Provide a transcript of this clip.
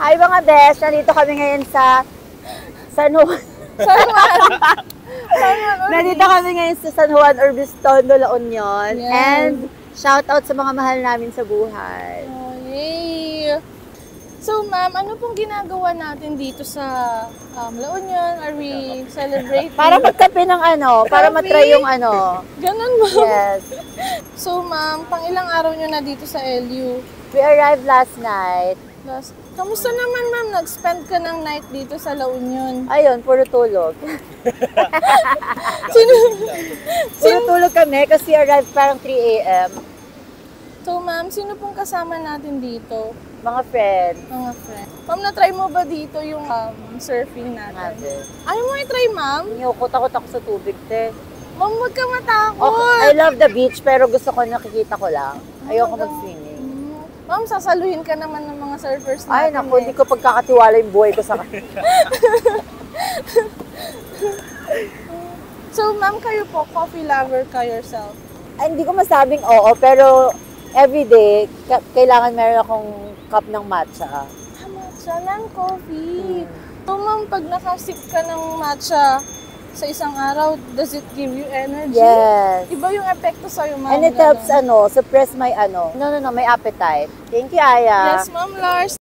Hi mga besh! Nandito kami ngayon sa San Juan. San Juan. San Juan Orbis. Nandito kami ngayon sa San Juan Orbis, Tondo, La Union. Yes. And shout out sa mga mahal namin sa buhay. Oh, yay! So ma'am, ano pong ginagawa natin dito sa La Union? Are we celebrating? Para magkape ng para Coffee? matry yung Ganun ba? Yes. So ma'am, pang ilang araw nyo na dito sa LU? We arrived last night. Kamusta naman ma'am? Nag-spend ka ng night dito sa La Union? Ayun, puro tulog. Sino? Puro tulog kami kasi arrived parang 3 a.m. So ma'am, sino pong kasama natin dito? Mga friends. Mga friends. Ma'am, na-try mo ba dito yung surfing natin? Natin. Ayaw mo i-try ma'am? Takot ako sa tubig, te. Ma'am, huwag ka matakot! Okay, I love the beach pero gusto ko nakikita ko lang. Ayoko mag-swimming. Ma'am, sasaluhin ka naman ng mga surfers natin. Ay, naku, hindi ko pagkakatiwala yung buhay ko sa kanila. So, ma'am, kayo po, coffee lover ka yourself? Ay, hindi ko masabing oo, pero everyday, kailangan meron akong cup ng matcha. Matcha, non-coffee. So, ma'am, pag nakasip ka ng matcha sa isang araw, does it give you energy? Yes. Iba yung epekto sa'yo, ma'am. And it helps, suppress my, my appetite. Thank you, Aya. Yes, ma'am Lars.